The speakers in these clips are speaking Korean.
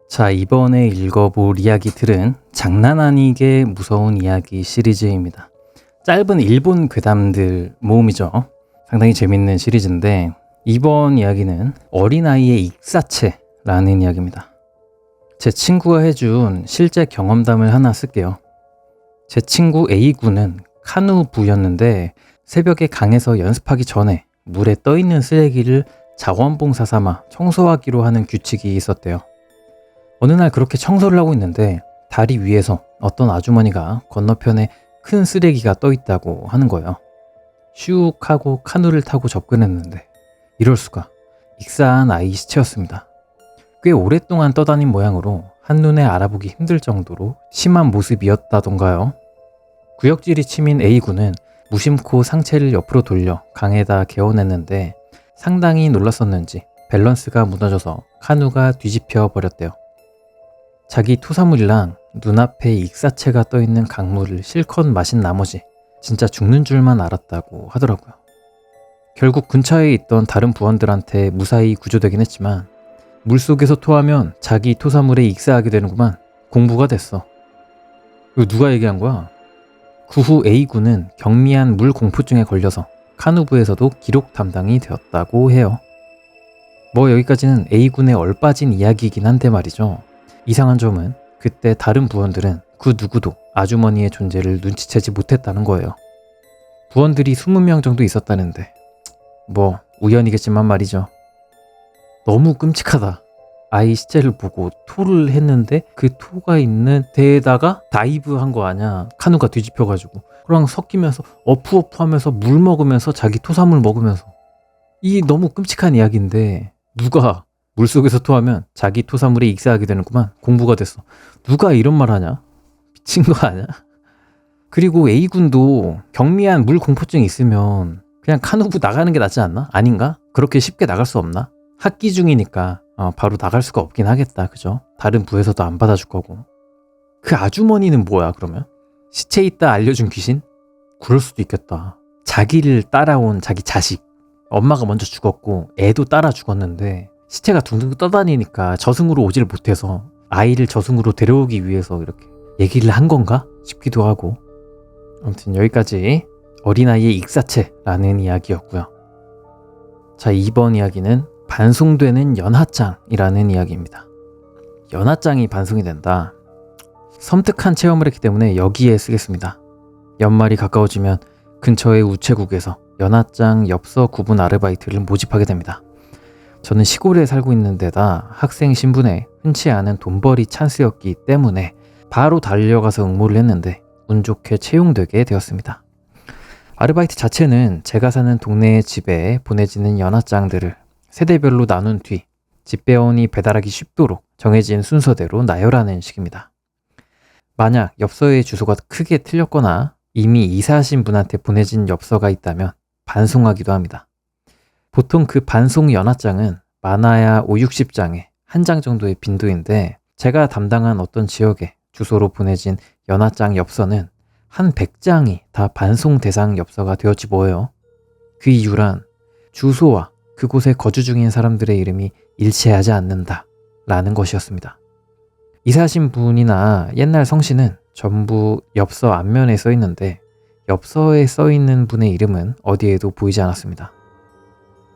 자, 이번에 읽어볼 이야기들은 장난 아니게 무서운 이야기 시리즈입니다. 짧은 일본 괴담들 모음이죠. 상당히 재밌는 시리즈인데 이번 이야기는 어린아이의 익사체라는 이야기입니다. 제 친구가 해준 실제 경험담을 하나 쓸게요. 제 친구 A군은 카누부였는데 새벽에 강에서 연습하기 전에 물에 떠있는 쓰레기를 자원봉사 삼아 청소하기로 하는 규칙이 있었대요. 어느 날 그렇게 청소를 하고 있는데 다리 위에서 어떤 아주머니가 건너편에 큰 쓰레기가 떠있다고 하는 거예요. 슉 하고 카누를 타고 접근했는데 이럴 수가, 익사한 아이 시체였습니다. 꽤 오랫동안 떠다닌 모양으로 한눈에 알아보기 힘들 정도로 심한 모습이었다던가요. 구역질이 치민 A군은 무심코 상체를 옆으로 돌려 강에다 개어냈는데 상당히 놀랐었는지 밸런스가 무너져서 카누가 뒤집혀 버렸대요. 자기 토사물이랑 눈앞에 익사체가 떠있는 강물을 실컷 마신 나머지 진짜 죽는 줄만 알았다고 하더라고요. 결국 근처에 있던 다른 부원들한테 무사히 구조되긴 했지만 물속에서 토하면 자기 토사물에 익사하게 되는구만. 공부가 됐어. 이거 누가 얘기한 거야? 그 후 A군은 경미한 물 공포증에 걸려서 카누부에서도 기록 담당이 되었다고 해요. 뭐 여기까지는 A군의 얼빠진 이야기이긴 한데 말이죠. 이상한 점은 그때 다른 부원들은 그 누구도 아주머니의 존재를 눈치채지 못했다는 거예요. 부원들이 20명 정도 있었다는데 뭐 우연이겠지만 말이죠. 너무 끔찍하다. 아이 시체를 보고 토를 했는데 그 토가 있는 데에다가 다이브 한 거 아냐. 카누가 뒤집혀가지고 그랑 섞이면서 어프어프 하면서 물 먹으면서 자기 토사물 먹으면서. 이 너무 끔찍한 이야기인데 누가 물속에서 토하면 자기 토사물에 익사하게 되는구만. 공부가 됐어. 누가 이런 말 하냐? 미친 거 아냐? 그리고 A군도 경미한 물 공포증이 있으면 그냥 카누부 나가는 게 낫지 않나? 아닌가? 그렇게 쉽게 나갈 수 없나? 학기 중이니까 바로 나갈 수가 없긴 하겠다. 그죠? 다른 부에서도 안 받아줄 거고. 그 아주머니는 뭐야 그러면? 시체 있다 알려준 귀신? 그럴 수도 있겠다. 자기를 따라온 자기 자식. 엄마가 먼저 죽었고 애도 따라 죽었는데 시체가 둥둥 떠다니니까 저승으로 오지를 못해서 아이를 저승으로 데려오기 위해서 이렇게 얘기를 한 건가 싶기도 하고. 아무튼 여기까지 어린아이의 익사체라는 이야기였고요. 자, 이번 이야기는 반송되는 연하장이라는 이야기입니다. 연하장이 반송이 된다. 섬뜩한 체험을 했기 때문에 여기에 쓰겠습니다. 연말이 가까워지면 근처의 우체국에서 연하장 엽서 구분 아르바이트를 모집하게 됩니다. 저는 시골에 살고 있는 데다 학생 신분에 흔치 않은 돈벌이 찬스였기 때문에 바로 달려가서 응모를 했는데 운 좋게 채용되게 되었습니다. 아르바이트 자체는 제가 사는 동네의 집에 보내지는 연하장들을 세대별로 나눈 뒤 집배원이 배달하기 쉽도록 정해진 순서대로 나열하는 식입니다. 만약 엽서의 주소가 크게 틀렸거나 이미 이사하신 분한테 보내진 엽서가 있다면 반송하기도 합니다. 보통 그 반송 연하장은 많아야 50-60장에 한 장 정도의 빈도인데 제가 담당한 어떤 지역에 주소로 보내진 연하장 엽서는 한 100장이 다 반송 대상 엽서가 되었지 뭐예요. 그 이유란 주소와 그곳에 거주 중인 사람들의 이름이 일치하지 않는다 라는 것이었습니다. 이사하신 분이나 옛날 성씨는 전부 엽서 앞면에 써 있는데 엽서에 써 있는 분의 이름은 어디에도 보이지 않았습니다.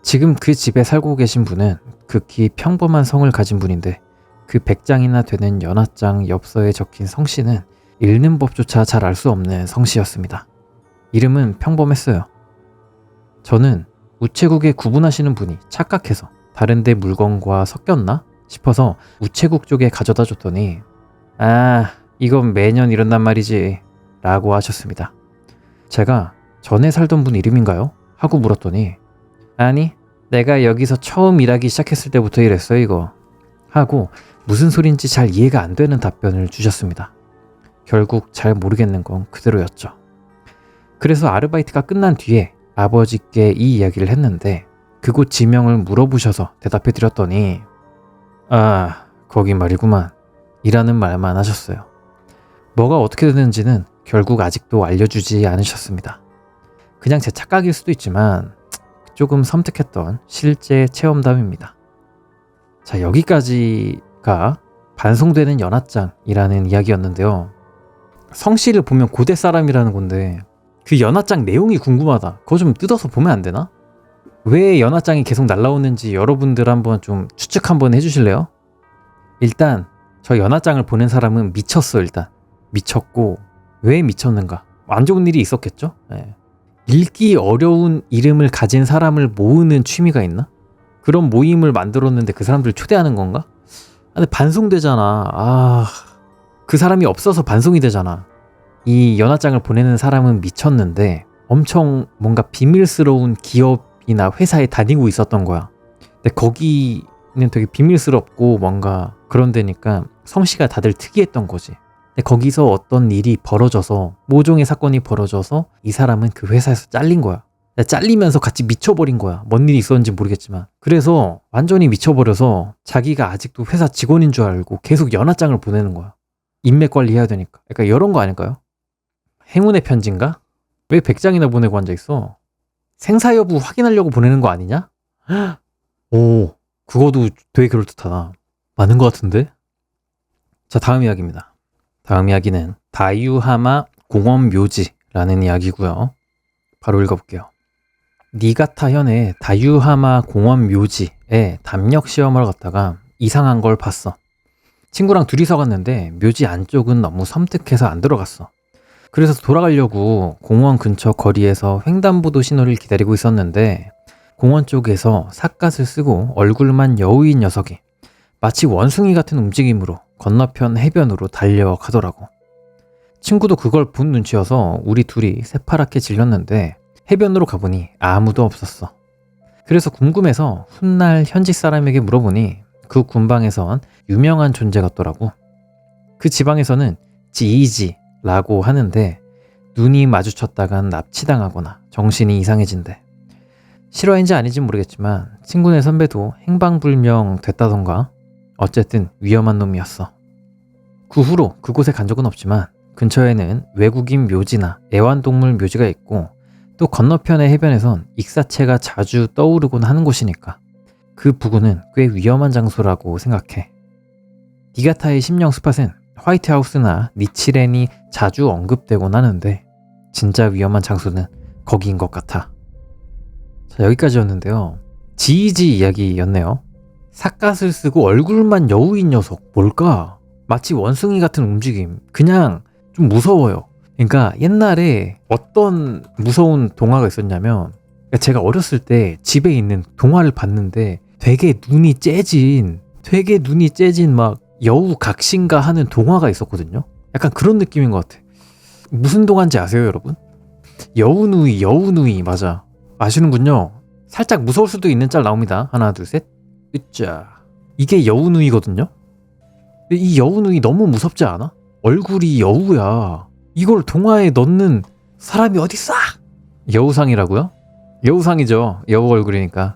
지금 그 집에 살고 계신 분은 극히 평범한 성을 가진 분인데 그 100장이나 되는 연하장 엽서에 적힌 성씨는 읽는 법조차 잘 알 수 없는 성씨였습니다. 이름은 평범했어요. 저는 우체국에 구분하시는 분이 착각해서 다른 데 물건과 섞였나 싶어서 우체국 쪽에 가져다 줬더니 이건 매년 이런단 말이지 라고 하셨습니다. 제가 전에 살던 분 이름인가요? 하고 물었더니 아니, 내가 여기서 처음 일하기 시작했을 때부터 이랬어 이거 하고 무슨 소린지 잘 이해가 안 되는 답변을 주셨습니다. 결국 잘 모르겠는 건 그대로였죠. 그래서 아르바이트가 끝난 뒤에 아버지께 이 이야기를 했는데 그곳 지명을 물어보셔서 대답해 드렸더니 거기 말이구만 이라는 말만 하셨어요. 뭐가 어떻게 됐는지는 결국 아직도 알려주지 않으셨습니다. 그냥 제 착각일 수도 있지만 조금 섬뜩했던 실제 체험담입니다. 자, 여기까지가 반송되는 연하장이라는 이야기였는데요. 성씨를 보면 고대 사람이라는 건데 그 연하장 내용이 궁금하다. 그거 좀 뜯어서 보면 안 되나? 왜 연하장이 계속 날라오는지 여러분들 한번 좀 추측 한번 해주실래요? 일단 저 연하장을 보낸 사람은 미쳤어. 일단 미쳤고 왜 미쳤는가? 안 좋은 일이 있었겠죠? 네. 읽기 어려운 이름을 가진 사람을 모으는 취미가 있나? 그런 모임을 만들었는데 그 사람들 초대하는 건가? 근데 반송되잖아. 그 사람이 없어서 반송이 되잖아. 이 연하장을 보내는 사람은 미쳤는데 엄청 뭔가 비밀스러운 기업이나 회사에 다니고 있었던 거야. 근데 거기는 되게 비밀스럽고 뭔가 그런 데니까 성씨가 다들 특이했던 거지. 근데 거기서 어떤 일이 벌어져서 모종의 사건이 벌어져서 이 사람은 그 회사에서 잘린 거야. 잘리면서 같이 미쳐버린 거야. 뭔 일이 있었는지 모르겠지만. 그래서 완전히 미쳐버려서 자기가 아직도 회사 직원인 줄 알고 계속 연하장을 보내는 거야. 인맥 관리해야 되니까. 약간 이런 거 아닐까요? 행운의 편지인가? 왜 100장이나 보내고 앉아있어? 생사 여부 확인하려고 보내는 거 아니냐? 오, 그거도 되게 그럴듯하다. 맞는 것 같은데? 자, 다음 이야기입니다. 다음 이야기는 다유하마 공원묘지라는 이야기고요. 바로 읽어볼게요. 니가타현의 다유하마 공원묘지에 담력 시험을 갔다가 이상한 걸 봤어. 친구랑 둘이서 갔는데 묘지 안쪽은 너무 섬뜩해서 안 들어갔어. 그래서 돌아가려고 공원 근처 거리에서 횡단보도 신호를 기다리고 있었는데 공원 쪽에서 삿갓을 쓰고 얼굴만 여우인 녀석이 마치 원숭이 같은 움직임으로 건너편 해변으로 달려가더라고. 친구도 그걸 본 눈치여서 우리 둘이 새파랗게 질렀는데 해변으로 가보니 아무도 없었어. 그래서 궁금해서 훗날 현지 사람에게 물어보니 그 군방에선 유명한 존재 같더라고. 그 지방에서는 지이지라고 하는데 눈이 마주쳤다간 납치당하거나 정신이 이상해진대. 실화인지 아닌지 모르겠지만 친구네 선배도 행방불명 됐다던가 어쨌든 위험한 놈이었어. 그 후로 그곳에 간 적은 없지만 근처에는 외국인 묘지나 애완동물 묘지가 있고 또 건너편의 해변에선 익사체가 자주 떠오르곤 하는 곳이니까 그 부근은 꽤 위험한 장소라고 생각해. 니가타의 심령 스팟은 화이트하우스나 니치렌이 자주 언급되곤 하는데 진짜 위험한 장소는 거기인 것 같아. 자, 여기까지였는데요. 지이지 이야기였네요. 삿갓을 쓰고 얼굴만 여우인 녀석 뭘까? 마치 원숭이 같은 움직임. 그냥 좀 무서워요. 그러니까 옛날에 어떤 무서운 동화가 있었냐면 제가 어렸을 때 집에 있는 동화를 봤는데 되게 눈이 째진 막 여우 각신가 하는 동화가 있었거든요. 약간 그런 느낌인 것 같아. 무슨 동화인지 아세요, 여러분? 여우누이 맞아. 아시는군요. 살짝 무서울 수도 있는 짤 나옵니다. 하나, 둘, 셋. 으짜. 이게 여우누이거든요. 이 여우누이 너무 무섭지 않아? 얼굴이 여우야. 이걸 동화에 넣는 사람이 어딨어? 여우상이라고요? 여우상이죠. 여우 얼굴이니까.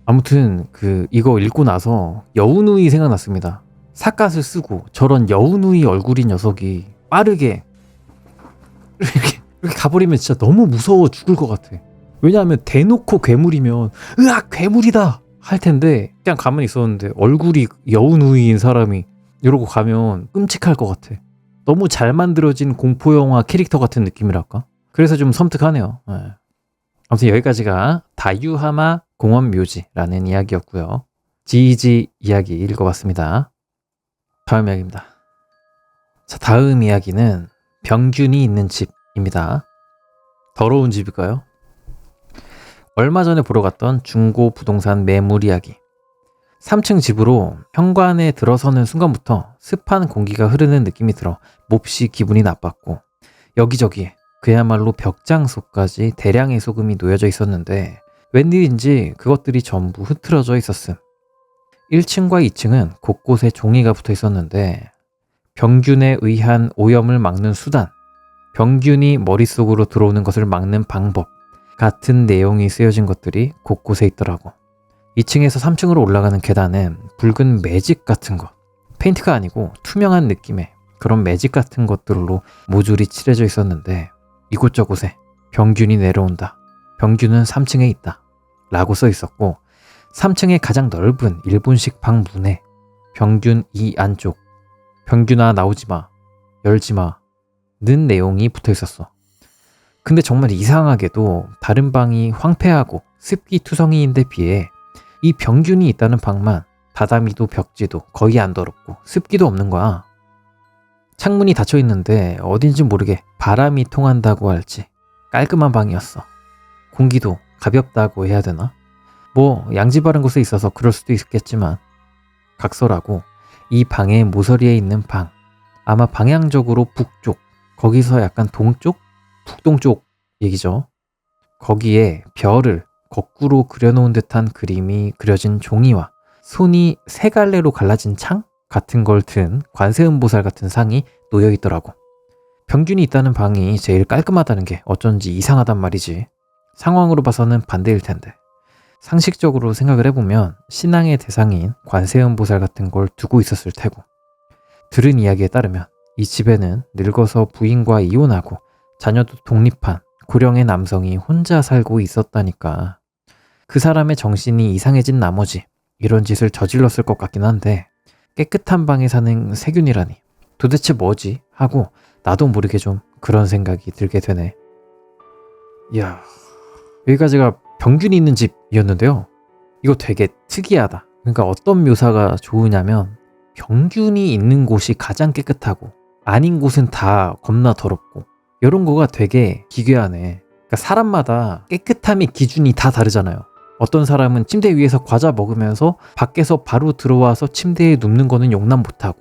아무튼 이거 읽고 나서 여우누이 생각났습니다. 삿갓을 쓰고 저런 여우누이 얼굴인 녀석이 빠르게 이렇게 가버리면 진짜 너무 무서워 죽을 것 같아. 왜냐하면 대놓고 괴물이면 으악 괴물이다 할 텐데 그냥 가만히 있었는데 얼굴이 여우누이인 사람이 이러고 가면 끔찍할 것 같아. 너무 잘 만들어진 공포영화 캐릭터 같은 느낌이랄까? 그래서 좀 섬뜩하네요. 네. 아무튼 여기까지가 다유하마 공원묘지라는 이야기였고요. 지이지 이야기 읽어봤습니다. 다음 이야기입니다. 자, 다음 이야기는 병균이 있는 집입니다. 더러운 집일까요? 얼마 전에 보러 갔던 중고 부동산 매물 이야기. 3층 집으로 현관에 들어서는 순간부터 습한 공기가 흐르는 느낌이 들어 몹시 기분이 나빴고 여기저기에 그야말로 벽장소까지 대량의 소금이 놓여져 있었는데 웬일인지 그것들이 전부 흐트러져 있었음. 1층과 2층은 곳곳에 종이가 붙어 있었는데 병균에 의한 오염을 막는 수단, 병균이 머릿속으로 들어오는 것을 막는 방법 같은 내용이 쓰여진 것들이 곳곳에 있더라고. 2층에서 3층으로 올라가는 계단은 붉은 매직 같은 것, 페인트가 아니고 투명한 느낌의 그런 매직 같은 것들로 모조리 칠해져 있었는데 이곳저곳에 병균이 내려온다. 병균은 3층에 있다. 라고 써 있었고 3층의 가장 넓은 일본식 방 문에 병균 이 안쪽 병균아 나오지마, 열지마 는 내용이 붙어 있었어. 근데 정말 이상하게도 다른 방이 황폐하고 습기투성이인데 비해 이 병균이 있다는 방만 다다미도 벽지도 거의 안 더럽고 습기도 없는 거야. 창문이 닫혀 있는데 어딘지 모르게 바람이 통한다고 할지 깔끔한 방이었어. 공기도 가볍다고 해야 되나? 뭐 양지 바른 곳에 있어서 그럴 수도 있겠지만 각서라고 이 방의 모서리에 있는 방, 아마 방향적으로 북쪽, 거기서 약간 동쪽? 북동쪽 얘기죠. 거기에 별을 거꾸로 그려놓은 듯한 그림이 그려진 종이와 손이 세 갈래로 갈라진 창 같은 걸 든 관세음보살 같은 상이 놓여 있더라고. 병균이 있다는 방이 제일 깔끔하다는 게 어쩐지 이상하단 말이지. 상황으로 봐서는 반대일 텐데. 상식적으로 생각을 해보면 신앙의 대상인 관세음보살 같은 걸 두고 있었을 테고, 들은 이야기에 따르면 이 집에는 늙어서 부인과 이혼하고 자녀도 독립한 고령의 남성이 혼자 살고 있었다니까. 그 사람의 정신이 이상해진 나머지 이런 짓을 저질렀을 것 같긴 한데, 깨끗한 방에 사는 세균이라니 도대체 뭐지? 하고 나도 모르게 좀 그런 생각이 들게 되네. 이야, 여기까지가 병균이 있는 집이었는데요. 이거 되게 특이하다. 그러니까 어떤 묘사가 좋으냐면 병균이 있는 곳이 가장 깨끗하고 아닌 곳은 다 겁나 더럽고, 이런 거가 되게 기괴하네. 그러니까 사람마다 깨끗함의 기준이 다 다르잖아요. 어떤 사람은 침대 위에서 과자 먹으면서 밖에서 바로 들어와서 침대에 눕는 거는 용납 못하고,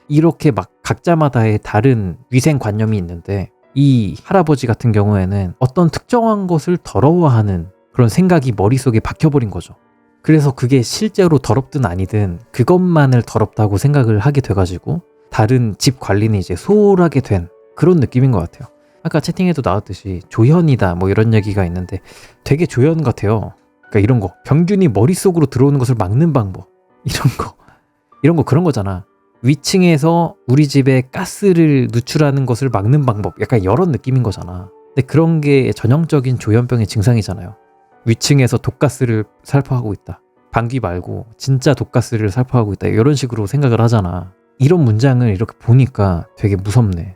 이렇게 막 각자마다의 다른 위생관념이 있는데, 이 할아버지 같은 경우에는 어떤 특정한 것을 더러워하는 그런 생각이 머릿속에 박혀버린 거죠. 그래서 그게 실제로 더럽든 아니든 그것만을 더럽다고 생각을 하게 돼가지고 다른 집 관리는 이제 소홀하게 된 그런 느낌인 것 같아요. 아까 채팅에도 나왔듯이 조현이다 뭐 이런 얘기가 있는데 되게 조현 같아요. 그러니까 이런 거, 병균이 머릿속으로 들어오는 것을 막는 방법, 이런 거 그런 거잖아. 위층에서 우리 집에 가스를 누출하는 것을 막는 방법, 약간 이런 느낌인 거잖아. 근데 그런 게 전형적인 조현병의 증상이잖아요. 위층에서 독가스를 살포하고 있다, 방귀 말고 진짜 독가스를 살포하고 있다, 이런 식으로 생각을 하잖아. 이런 문장을 이렇게 보니까 되게 무섭네.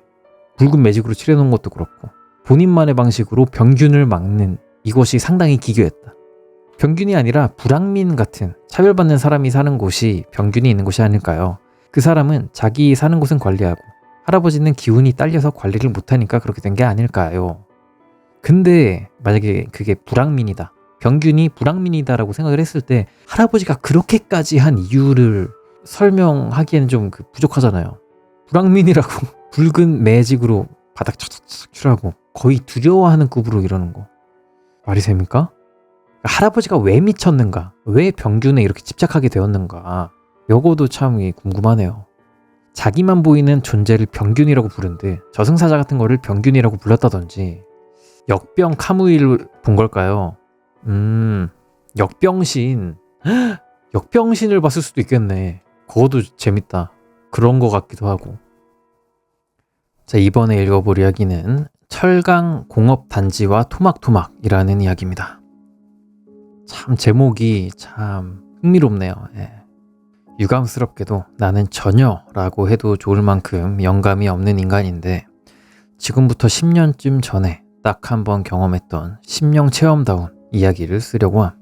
붉은 매직으로 칠해놓은 것도 그렇고 본인만의 방식으로 병균을 막는 이것이 상당히 기괴했다. 병균이 아니라 불황민 같은 차별받는 사람이 사는 곳이 병균이 있는 곳이 아닐까요? 그 사람은 자기 사는 곳은 관리하고 할아버지는 기운이 딸려서 관리를 못하니까 그렇게 된 게 아닐까요? 근데 만약에 그게 불황민이다, 병균이 불황민이다라고 생각을 했을 때 할아버지가 그렇게까지 한 이유를 설명하기에는 좀 부족하잖아요. 불황민이라고 붉은 매직으로 바닥 착착착 칠하고 거의 두려워하는 급으로 이러는 거 말이 됩니까? 할아버지가 왜 미쳤는가? 왜 병균에 이렇게 집착하게 되었는가? 요거도 참 궁금하네요. 자기만 보이는 존재를 병균이라고 부른데 저승사자 같은 거를 병균이라고 불렀다든지, 역병 카무이를 본 걸까요? 역병신. 역병신을 봤을 수도 있겠네. 그것도 재밌다. 그런 거 같기도 하고. 자, 이번에 읽어볼 이야기는 철강 공업단지와 토막토막이라는 이야기입니다. 참 제목이 참 흥미롭네요. 예. 유감스럽게도 나는 전혀라고 해도 좋을 만큼 영감이 없는 인간인데, 지금부터 10년쯤 전에 딱 한 번 경험했던 심령 체험다운 이야기를 쓰려고 함.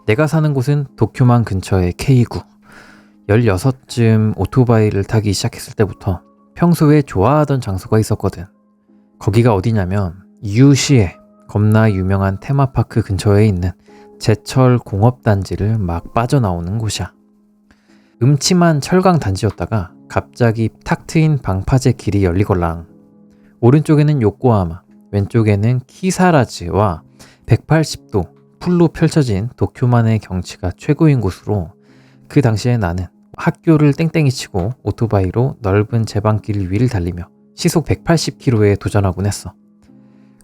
내가 사는 곳은 도쿄만 근처의 K9. 16쯤 오토바이를 타기 시작했을 때부터 평소에 좋아하던 장소가 있었거든. 거기가 어디냐면 유시에 겁나 유명한 테마파크 근처에 있는 제철 공업단지를 막 빠져나오는 곳이야. 음침한 철강 단지였다가 갑자기 탁 트인 방파제 길이 열리걸랑. 오른쪽에는 요코하마, 왼쪽에는 키사라즈와 180도 풀로 펼쳐진 도쿄만의 경치가 최고인 곳으로, 그 당시에 나는 학교를 땡땡이 치고 오토바이로 넓은 제방길 위를 달리며 시속 180km에 도전하곤 했어.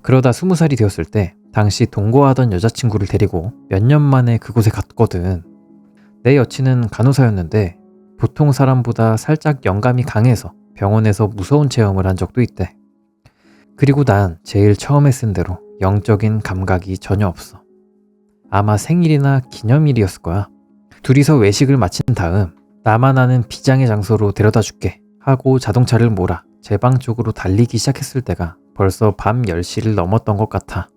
그러다 20살이 되었을 때 당시 동거하던 여자친구를 데리고 몇 년 만에 그곳에 갔거든. 내 여친은 간호사였는데 보통 사람보다 살짝 영감이 강해서 병원에서 무서운 체험을 한 적도 있대. 그리고 난 제일 처음에 쓴 대로 영적인 감각이 전혀 없어. 아마 생일이나 기념일이었을 거야. 둘이서 외식을 마친 다음 나만 아는 비장의 장소로 데려다 줄게 하고 자동차를 몰아 제 방 쪽으로 달리기 시작했을 때가 벌써 밤 10시를 넘었던 것 같아.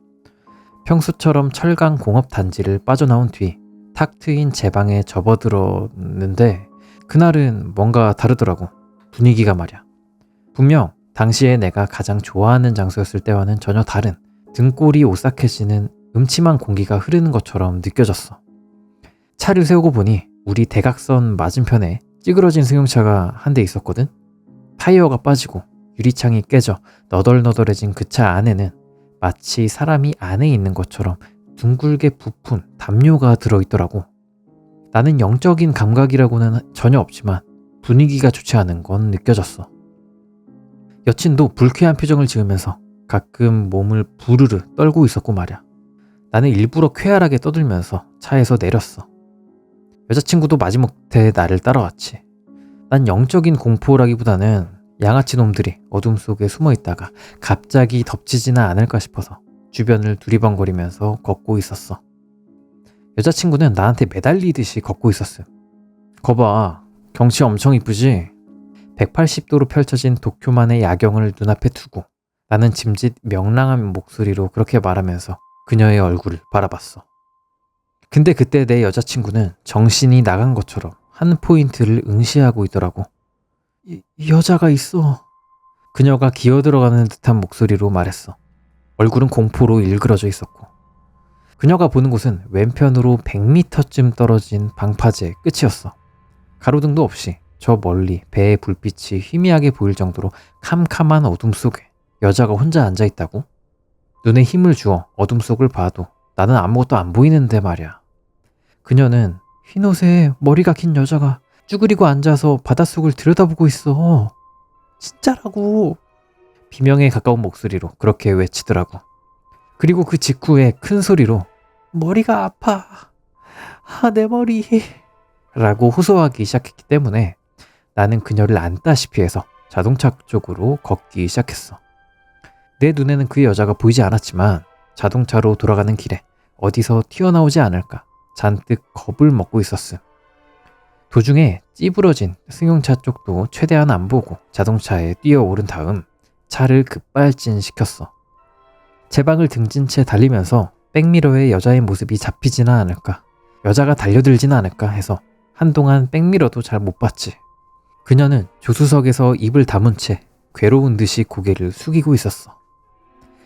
평소처럼 철강 공업 단지를 빠져나온 뒤 탁 트인 제 방에 접어들었는데 그날은 뭔가 다르더라고. 분위기가 말이야. 분명 당시에 내가 가장 좋아하는 장소였을 때와는 전혀 다른 등골이 오싹해지는 음침한 공기가 흐르는 것처럼 느껴졌어. 차를 세우고 보니 우리 대각선 맞은편에 찌그러진 승용차가 한 대 있었거든. 타이어가 빠지고 유리창이 깨져 너덜너덜해진 그 차 안에는 마치 사람이 안에 있는 것처럼 둥글게 부푼 담요가 들어있더라고. 나는 영적인 감각이라고는 전혀 없지만 분위기가 좋지 않은 건 느껴졌어. 여친도 불쾌한 표정을 지으면서 가끔 몸을 부르르 떨고 있었고 말이야. 나는 일부러 쾌활하게 떠들면서 차에서 내렸어. 여자친구도 마지못해 나를 따라왔지. 난 영적인 공포라기보다는 양아치 놈들이 어둠 속에 숨어 있다가 갑자기 덮치지는 않을까 싶어서 주변을 두리번거리면서 걷고 있었어. 여자친구는 나한테 매달리듯이 걷고 있었음. 거봐, 경치 엄청 이쁘지? 180도로 펼쳐진 도쿄만의 야경을 눈앞에 두고 나는 짐짓 명랑한 목소리로 그렇게 말하면서 그녀의 얼굴을 바라봤어. 근데 그때 내 여자친구는 정신이 나간 것처럼 한 포인트를 응시하고 있더라고. 여자가 있어. 그녀가 기어들어가는 듯한 목소리로 말했어. 얼굴은 공포로 일그러져 있었고 그녀가 보는 곳은 왼편으로 100m쯤 떨어진 방파제 끝이었어. 가로등도 없이 저 멀리 배의 불빛이 희미하게 보일 정도로 캄캄한 어둠 속에 여자가 혼자 앉아있다고? 눈에 힘을 주어 어둠 속을 봐도 나는 아무것도 안 보이는데 말이야. 그녀는 흰 옷에 머리가 긴 여자가 쭈그리고 앉아서 바닷속을 들여다보고 있어. 진짜라고. 비명에 가까운 목소리로 그렇게 외치더라고. 그리고 그 직후에 큰 소리로 머리가 아파. 내 머리. 라고 호소하기 시작했기 때문에 나는 그녀를 안다시피 해서 자동차 쪽으로 걷기 시작했어. 내 눈에는 그 여자가 보이지 않았지만 자동차로 돌아가는 길에 어디서 튀어나오지 않을까 잔뜩 겁을 먹고 있었음. 도중에 찌부러진 승용차 쪽도 최대한 안 보고 자동차에 뛰어오른 다음 차를 급발진시켰어. 제 방을 등진 채 달리면서 백미러에 여자의 모습이 잡히지는 않을까, 여자가 달려들지는 않을까 해서 한동안 백미러도 잘 못 봤지. 그녀는 조수석에서 입을 다문 채 괴로운 듯이 고개를 숙이고 있었어.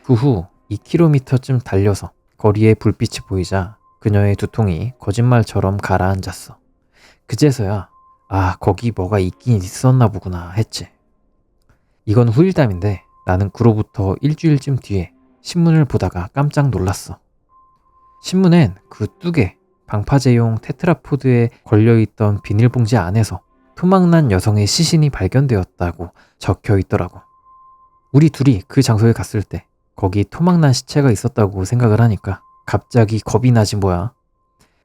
그 후 2km쯤 달려서 거리에 불빛이 보이자 그녀의 두통이 거짓말처럼 가라앉았어. 그제서야 거기 뭐가 있긴 있었나 보구나 했지. 이건 후일담인데 나는 그로부터 일주일쯤 뒤에 신문을 보다가 깜짝 놀랐어. 신문엔 그 뚝에 방파제용 테트라포드에 걸려있던 비닐봉지 안에서 토막난 여성의 시신이 발견되었다고 적혀 있더라고. 우리 둘이 그 장소에 갔을 때 거기 토막난 시체가 있었다고 생각을 하니까 갑자기 겁이 나지 뭐야.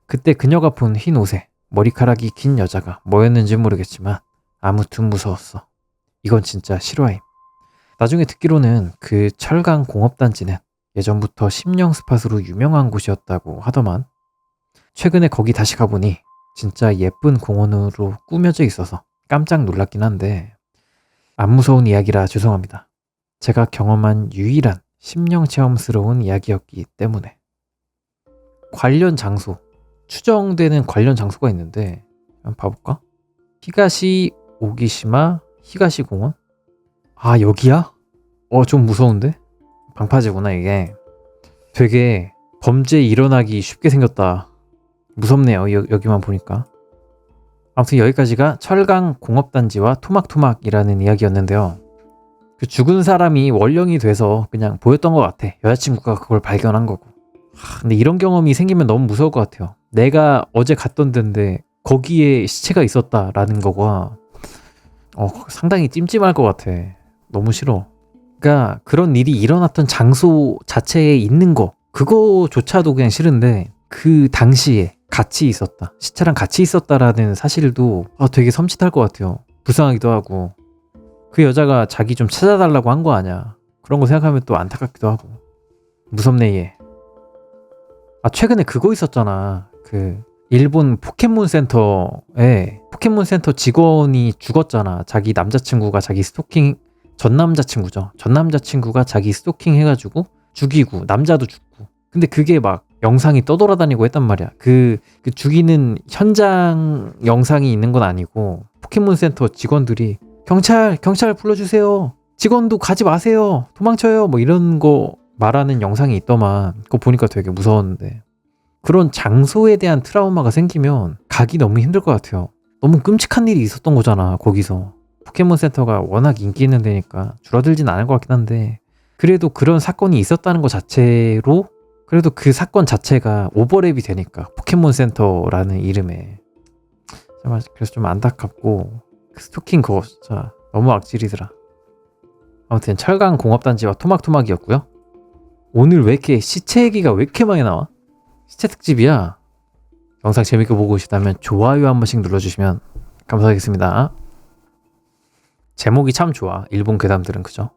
그때 그녀가 본 흰 옷에 머리카락이 긴 여자가 뭐였는지 모르겠지만 아무튼 무서웠어. 이건 진짜 실화임. 나중에 듣기로는 그 철강 공업단지는 예전부터 심령 스팟으로 유명한 곳이었다고 하더만 최근에 거기 다시 가보니 진짜 예쁜 공원으로 꾸며져 있어서 깜짝 놀랐긴 한데 안 무서운 이야기라 죄송합니다. 제가 경험한 유일한 심령체험스러운 이야기였기 때문에. 관련 장소, 추정되는 관련 장소가 있는데 한번 봐볼까? 히가시 오기시마 히가시 공원? 여기야? 좀 무서운데? 방파제구나 이게. 되게 범죄 일어나기 쉽게 생겼다. 무섭네요 여기만 보니까. 아무튼 여기까지가 철강 공업단지와 토막토막이라는 이야기였는데요. 그 죽은 사람이 원령이 돼서 그냥 보였던 것 같아. 여자친구가 그걸 발견한 거고. 근데 이런 경험이 생기면 너무 무서울 것 같아요. 내가 어제 갔던 데인데 거기에 시체가 있었다라는 거가 상당히 찜찜할 것 같아. 너무 싫어. 그러니까 그런 일이 일어났던 장소 자체에 있는 거 그거조차도 그냥 싫은데 그 당시에 같이 있었다, 시체랑 같이 있었다라는 사실도 되게 섬찟할 것 같아요. 불쌍하기도 하고 그 여자가 자기 좀 찾아달라고 한 거 아니야. 그런 거 생각하면 또 안타깝기도 하고 무섭네 얘. 최근에 그거 있었잖아. 그 일본 포켓몬 센터 직원이 죽었잖아. 자기 남자친구가 자기 스토킹, 전 남자친구죠. 전 남자친구가 자기 스토킹 해가지고 죽이고, 남자도 죽고. 근데 그게 막 영상이 떠돌아다니고 했단 말이야. 그 죽이는 현장 영상이 있는 건 아니고, 포켓몬 센터 직원들이 경찰 불러주세요. 직원도 가지 마세요. 도망쳐요. 뭐 이런 거 말하는 영상이 있더만. 그거 보니까 되게 무서웠는데. 그런 장소에 대한 트라우마가 생기면 가기 너무 힘들 것 같아요. 너무 끔찍한 일이 있었던 거잖아, 거기서. 포켓몬 센터가 워낙 인기 있는 데니까 줄어들진 않을 것 같긴 한데, 그래도 그런 사건이 있었다는 것 자체로, 그래도 그 사건 자체가 오버랩이 되니까, 포켓몬 센터라는 이름에. 그래서 좀 안타깝고, 그 스토킹 그거 진짜 너무 악질이더라. 아무튼 철강공업단지와 토막토막이었고요. 오늘 왜 이렇게 시체 얘기가 왜 이렇게 많이 나와? 시체 특집이야. 영상 재밌게 보고 계시다면 좋아요 한 번씩 눌러주시면 감사하겠습니다. 제목이 참 좋아. 일본 괴담들은, 그죠?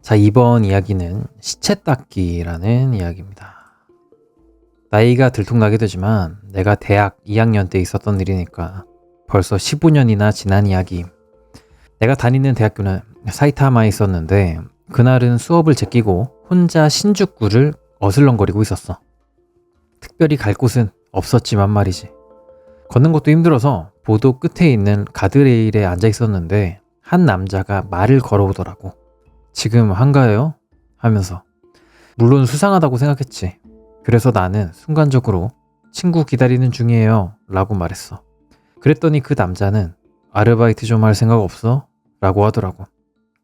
자, 이번 이야기는 시체 닦기라는 이야기입니다. 나이가 들통나게 되지만 내가 대학 2학년 때 있었던 일이니까 벌써 15년이나 지난 이야기. 내가 다니는 대학교는 사이타마에 있었는데, 그날은 수업을 제끼고 혼자 신주쿠를 어슬렁거리고 있었어. 특별히 갈 곳은 없었지만 말이지. 걷는 것도 힘들어서 보도 끝에 있는 가드레일에 앉아 있었는데, 한 남자가 말을 걸어오더라고. 지금 한가해요? 하면서. 물론 수상하다고 생각했지. 그래서 나는 순간적으로 친구 기다리는 중이에요 라고 말했어. 그랬더니 그 남자는 아르바이트 좀 할 생각 없어? 라고 하더라고.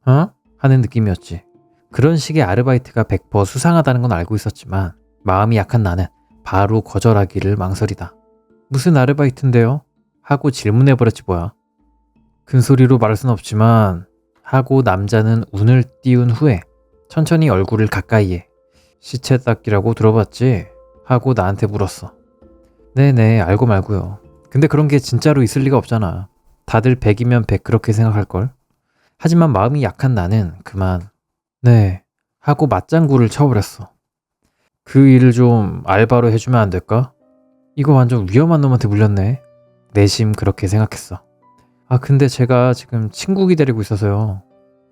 어? 하는 느낌이었지. 그런 식의 아르바이트가 100% 수상하다는 건 알고 있었지만 마음이 약한 나는 바로 거절하기를 망설이다. 무슨 아르바이트인데요? 하고 질문해버렸지 뭐야. 큰 소리로 말할 순 없지만 하고 남자는 운을 띄운 후에 천천히 얼굴을 가까이에 시체 닦기라고 들어봤지? 하고 나한테 물었어. 네네, 알고 말고요. 근데 그런 게 진짜로 있을 리가 없잖아. 다들 100이면 100 그렇게 생각할걸? 하지만 마음이 약한 나는 그만 네 하고 맞장구를 쳐버렸어. 그 일을 좀 알바로 해주면 안 될까? 이거 완전 위험한 놈한테 물렸네. 내심 그렇게 생각했어. 아, 근데 제가 지금 친구 기다리고 있어서요.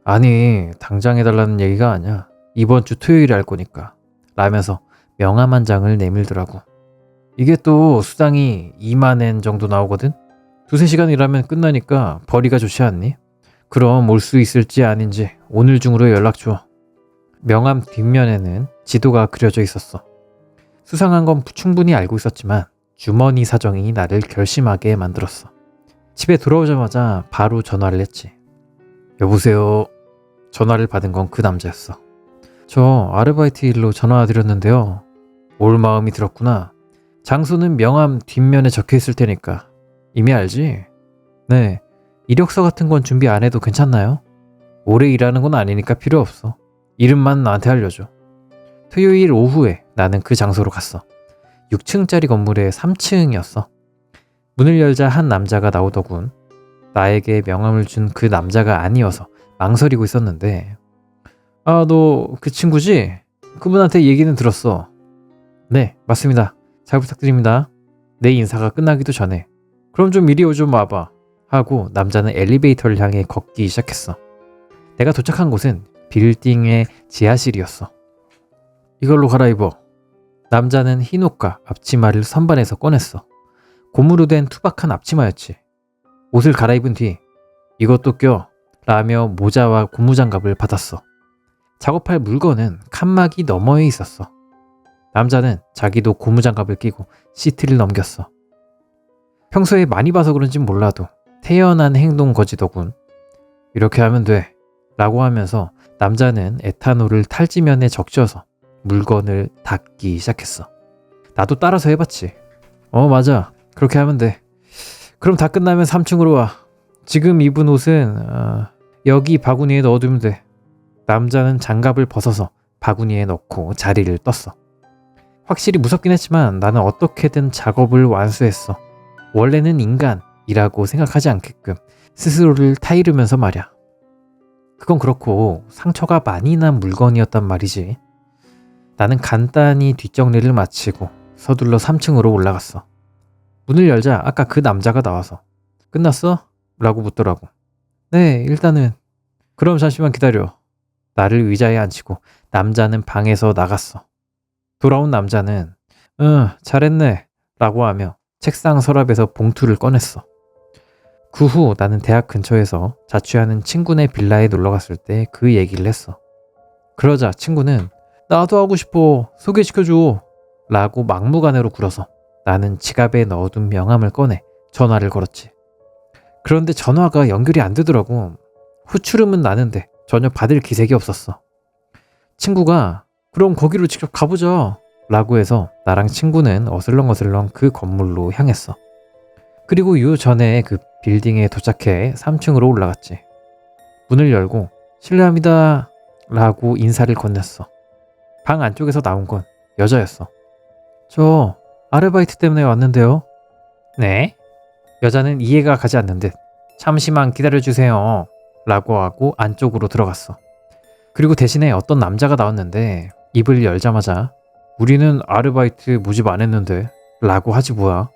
아니, 당장 해달라는 얘기가 아니야. 이번 주 토요일에 할 거니까. 라면서 명함 한 장을 내밀더라고. 이게 또 수당이 2만엔 정도 나오거든? 2-3시간 일하면 끝나니까 벌이가 좋지 않니? 그럼 올 수 있을지 아닌지 오늘 중으로 연락 줘. 명함 뒷면에는 지도가 그려져 있었어. 수상한 건 충분히 알고 있었지만 주머니 사정이 나를 결심하게 만들었어. 집에 돌아오자마자 바로 전화를 했지. 여보세요. 전화를 받은 건 그 남자였어. 저 아르바이트 일로 전화 드렸는데요. 올 마음이 들었구나. 장소는 명함 뒷면에 적혀 있을 테니까. 이미 알지? 네. 이력서 같은 건 준비 안 해도 괜찮나요? 오래 일하는 건 아니니까 필요 없어. 이름만 나한테 알려줘. 토요일 오후에 나는 그 장소로 갔어. 6층짜리 건물의 3층이었어. 문을 열자 한 남자가 나오더군. 나에게 명함을 준 그 남자가 아니어서 망설이고 있었는데, 아, 너 그 친구지? 그분한테 얘기는 들었어. 네, 맞습니다. 잘 부탁드립니다. 내 인사가 끝나기도 전에 그럼 좀 이리 좀 와봐 하고 남자는 엘리베이터를 향해 걷기 시작했어. 내가 도착한 곳은 빌딩의 지하실이었어. 이걸로 갈아입어. 남자는 흰 옷과 앞치마를 선반에서 꺼냈어. 고무로 된 투박한 앞치마였지. 옷을 갈아입은 뒤 이것도 껴 라며 모자와 고무장갑을 받았어. 작업할 물건은 칸막이 너머에 있었어. 남자는 자기도 고무장갑을 끼고 시트를 넘겼어. 평소에 많이 봐서 그런진 몰라도 태연한 행동 거지더군. 이렇게 하면 돼 라고 하면서 남자는 에탄올을 탈지면에 적셔서 물건을 닦기 시작했어. 나도 따라서 해봤지. 맞아, 그렇게 하면 돼. 그럼 다 끝나면 3층으로 와. 지금 입은 옷은 여기 바구니에 넣어두면 돼. 남자는 장갑을 벗어서 바구니에 넣고 자리를 떴어. 확실히 무섭긴 했지만 나는 어떻게든 작업을 완수했어. 원래는 인간이라고 생각하지 않게끔 스스로를 타이르면서 말이야. 그건 그렇고 상처가 많이 난 물건이었단 말이지. 나는 간단히 뒷정리를 마치고 서둘러 3층으로 올라갔어. 문을 열자 아까 그 남자가 나와서 끝났어? 라고 묻더라고. 네, 일단은. 그럼 잠시만 기다려. 나를 의자에 앉히고 남자는 방에서 나갔어. 돌아온 남자는 잘했네 라고 하며 책상 서랍에서 봉투를 꺼냈어. 그 후 나는 대학 근처에서 자취하는 친구네 빌라에 놀러 갔을 때 그 얘기를 했어. 그러자 친구는 나도 하고 싶어. 소개시켜줘. 라고 막무가내로 굴어서 나는 지갑에 넣어둔 명함을 꺼내 전화를 걸었지. 그런데 전화가 연결이 안 되더라고. 후추름은 나는데 전혀 받을 기색이 없었어. 친구가 그럼 거기로 직접 가보자 라고 해서 나랑 친구는 어슬렁어슬렁 그 건물로 향했어. 그리고 요 전에 그 빌딩에 도착해 3층으로 올라갔지. 문을 열고 실례합니다 라고 인사를 건넸어. 방 안쪽에서 나온 건 여자였어. 저 아르바이트 때문에 왔는데요. 네? 여자는 이해가 가지 않는 듯 잠시만 기다려주세요 라고 하고 안쪽으로 들어갔어. 그리고 대신에 어떤 남자가 나왔는데 입을 열자마자 우리는 아르바이트 모집 안 했는데 라고 하지 뭐야.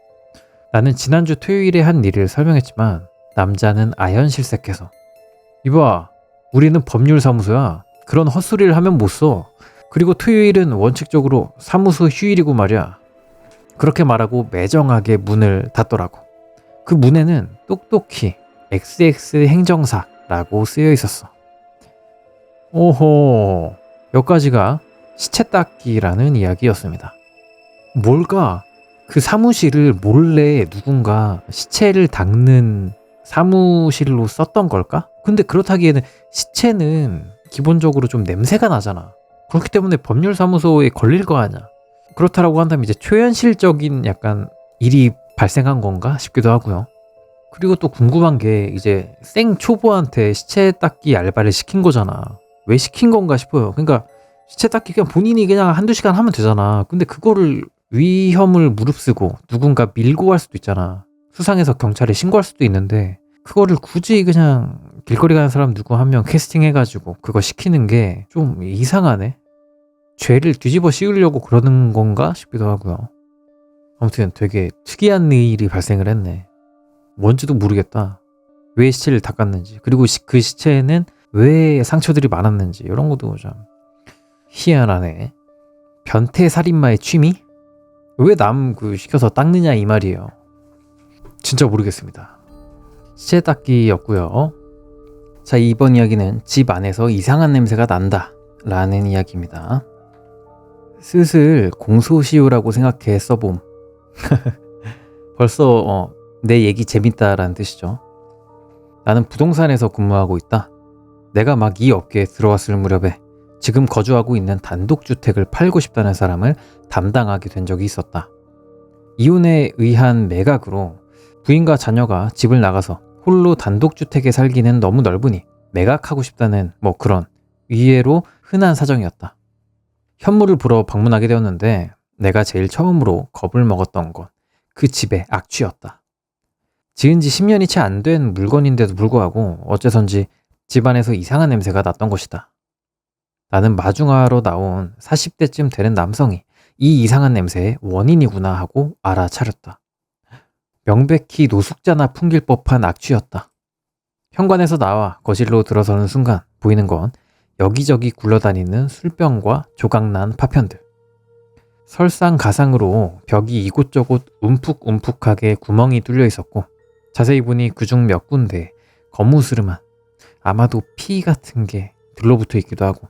나는 지난주 토요일에 한 일을 설명했지만 남자는 아연실색해서 이봐, 우리는 법률사무소야. 그런 헛소리를 하면 못 써. 그리고 토요일은 원칙적으로 사무소 휴일이고 말이야. 그렇게 말하고 매정하게 문을 닫더라고. 그 문에는 똑똑히 XX 행정사라고 쓰여 있었어. 오호, 여기까지가 시체 닦기라는 이야기였습니다. 뭘까? 그 사무실을 몰래 누군가 시체를 닦는 사무실로 썼던 걸까? 근데 그렇다기에는 시체는 기본적으로 좀 냄새가 나잖아. 그렇기 때문에 법률사무소에 걸릴 거 아니야. 그렇다라고 한다면 이제 초현실적인 약간 일이 발생한 건가 싶기도 하고요. 그리고 또 궁금한 게 이제 생 초보한테 시체 닦기 알바를 시킨 거잖아. 왜 시킨 건가 싶어요. 그러니까 시체 닦기 그냥 본인이 그냥 한두 시간 하면 되잖아. 근데 그거를 위험을 무릅쓰고 누군가 밀고 갈 수도 있잖아. 수상해서 경찰에 신고할 수도 있는데 그거를 굳이 그냥 길거리 가는 사람 누구 한 명 캐스팅해가지고 그거 시키는 게 좀 이상하네. 죄를 뒤집어 씌우려고 그러는 건가 싶기도 하고요. 아무튼 되게 특이한 일이 발생을 했네. 뭔지도 모르겠다. 왜 시체를 닦았는지, 그리고 그 시체에는 왜 상처들이 많았는지 이런 것도 좀 희한하네. 변태살인마의 취미? 왜 남 시켜서 닦느냐 이 말이에요. 진짜 모르겠습니다. 시체 닦기였고요. 자, 이번 이야기는 집 안에서 이상한 냄새가 난다 라는 이야기입니다. 슬슬 공소시효라고 생각해 써봄. 벌써 내 얘기 재밌다라는 뜻이죠. 나는 부동산에서 근무하고 있다. 내가 막 이 업계에 들어왔을 무렵에 지금 거주하고 있는 단독주택을 팔고 싶다는 사람을 담당하게 된 적이 있었다. 이혼에 의한 매각으로 부인과 자녀가 집을 나가서 홀로 단독주택에 살기는 너무 넓으니 매각하고 싶다는 그런 의외로 흔한 사정이었다. 현물을 보러 방문하게 되었는데 내가 제일 처음으로 겁을 먹었던 건 그 집의 악취였다. 지은 지 10년이 채 안 된 물건인데도 불구하고 어째선지 집안에서 이상한 냄새가 났던 것이다. 나는 마중하러 나온 40대쯤 되는 남성이 이 이상한 냄새의 원인이구나 하고 알아차렸다. 명백히 노숙자나 풍길 법한 악취였다. 현관에서 나와 거실로 들어서는 순간 보이는 건 여기저기 굴러다니는 술병과 조각난 파편들. 설상가상으로 벽이 이곳저곳 움푹움푹하게 구멍이 뚫려 있었고 자세히 보니 그중 몇 군데 거무스름한 아마도 피 같은 게 들러붙어 있기도 하고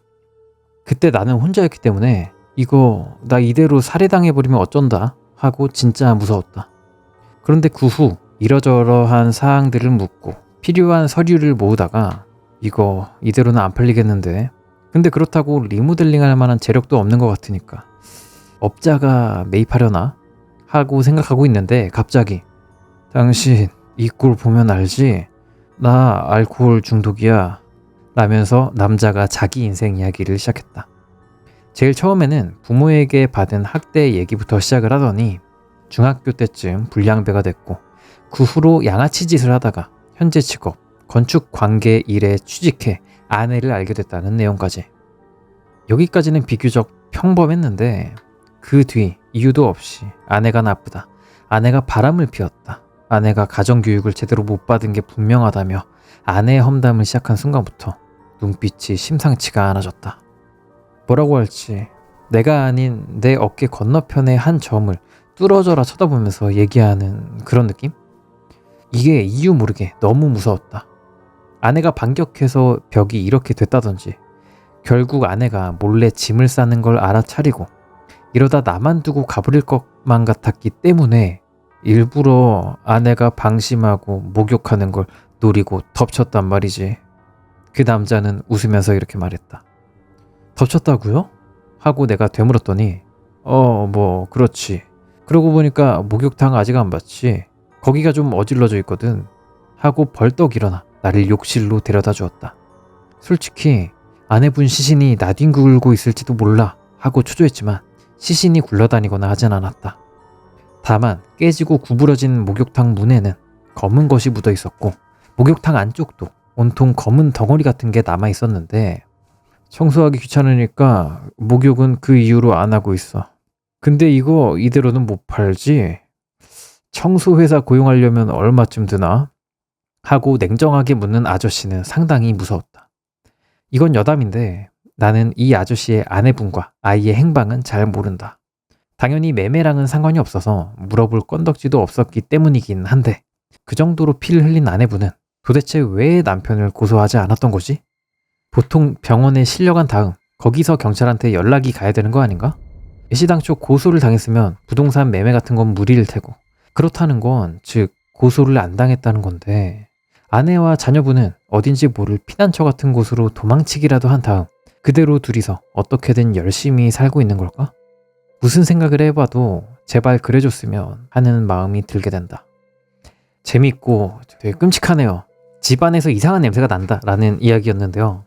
그때 나는 혼자였기 때문에 이거 나 이대로 살해당해버리면 어쩐다 하고 진짜 무서웠다. 그런데 그 후 이러저러한 사항들을 묻고 필요한 서류를 모으다가 이거 이대로는 안 팔리겠는데 근데 그렇다고 리모델링할 만한 재력도 없는 것 같으니까 업자가 매입하려나 하고 생각하고 있는데 갑자기 당신 이 꼴 보면 알지? 나 알코올 중독이야 라면서 남자가 자기 인생 이야기를 시작했다. 제일 처음에는 부모에게 받은 학대 얘기부터 시작을 하더니 중학교 때쯤 불량배가 됐고 그 후로 양아치 짓을 하다가 현재 직업, 건축 관계 일에 취직해 아내를 알게 됐다는 내용까지. 여기까지는 비교적 평범했는데 그 뒤 이유도 없이 아내가 나쁘다, 아내가 바람을 피웠다. 아내가 가정교육을 제대로 못 받은 게 분명하다며 아내의 험담을 시작한 순간부터 눈빛이 심상치가 않아졌다. 뭐라고 할지 내가 아닌 내 어깨 건너편의 한 점을 뚫어져라 쳐다보면서 얘기하는 그런 느낌? 이게 이유 모르게 너무 무서웠다. 아내가 반격해서 벽이 이렇게 됐다던지 결국 아내가 몰래 짐을 싸는 걸 알아차리고 이러다 나만 두고 가버릴 것만 같았기 때문에 일부러 아내가 방심하고 목욕하는 걸 노리고 덮쳤단 말이지. 그 남자는 웃으면서 이렇게 말했다. 덮쳤다고요? 하고 내가 되물었더니 뭐 그렇지. 그러고 보니까 목욕탕 아직 안 봤지. 거기가 좀 어질러져 있거든. 하고 벌떡 일어나 나를 욕실로 데려다 주었다. 솔직히 아내분 시신이 나뒹굴고 있을지도 몰라 하고 초조했지만 시신이 굴러다니거나 하진 않았다. 다만 깨지고 구부러진 목욕탕 문에는 검은 것이 묻어 있었고 목욕탕 안쪽도 온통 검은 덩어리 같은 게 남아 있었는데 청소하기 귀찮으니까 목욕은 그 이후로 안 하고 있어. 근데 이거 이대로는 못 팔지. 청소회사 고용하려면 얼마쯤 드나? 하고 냉정하게 묻는 아저씨는 상당히 무서웠다. 이건 여담인데 나는 이 아저씨의 아내분과 아이의 행방은 잘 모른다. 당연히 매매랑은 상관이 없어서 물어볼 건덕지도 없었기 때문이긴 한데 그 정도로 피를 흘린 아내분은 도대체 왜 남편을 고소하지 않았던 거지? 보통 병원에 실려간 다음 거기서 경찰한테 연락이 가야 되는 거 아닌가? 애시당초 고소를 당했으면 부동산 매매 같은 건 무리일 테고 그렇다는 건 즉 고소를 안 당했다는 건데 아내와 자녀분은 어딘지 모를 피난처 같은 곳으로 도망치기라도 한 다음 그대로 둘이서 어떻게든 열심히 살고 있는 걸까? 무슨 생각을 해봐도 제발 그래줬으면 하는 마음이 들게 된다. 재밌고 되게 끔찍하네요. 집안에서 이상한 냄새가 난다 라는 이야기였는데요.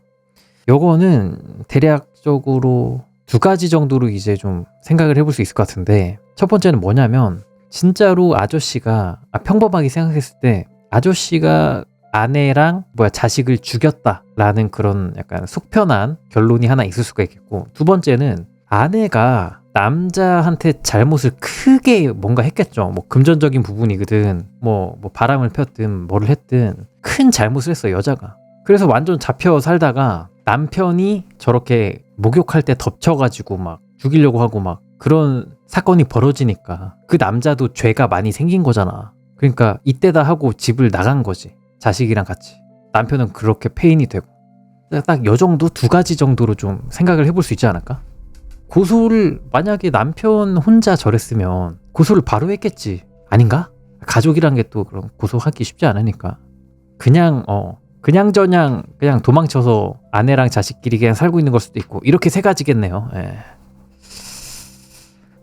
요거는 대략적으로 두 가지 정도로 이제 좀 생각을 해볼 수 있을 것 같은데 첫 번째는 뭐냐면 진짜로 아저씨가 평범하게 생각했을 때 아저씨가 아내랑 자식을 죽였다라는 그런 약간 속편한 결론이 하나 있을 수가 있겠고 두 번째는 아내가 남자한테 잘못을 크게 뭔가 했겠죠. 뭐 금전적인 부분이거든 뭐 바람을 폈든 뭐를 했든 큰 잘못을 했어 여자가. 그래서 완전 잡혀 살다가 남편이 저렇게 목욕할 때 덮쳐가지고 막 죽이려고 하고 막 그런 사건이 벌어지니까 그 남자도 죄가 많이 생긴 거잖아. 그러니까 이때다 하고 집을 나간 거지. 자식이랑 같이. 남편은 그렇게 폐인이 되고. 딱 요 정도 두 가지 정도로 좀 생각을 해볼 수 있지 않을까? 고소를 만약에 남편 혼자 저랬으면 고소를 바로 했겠지. 아닌가? 가족이란 게 또 그런 고소하기 쉽지 않으니까. 그냥저냥 그냥 도망쳐서 아내랑 자식끼리 그냥 살고 있는 걸 수도 있고 이렇게 세 가지겠네요. 예.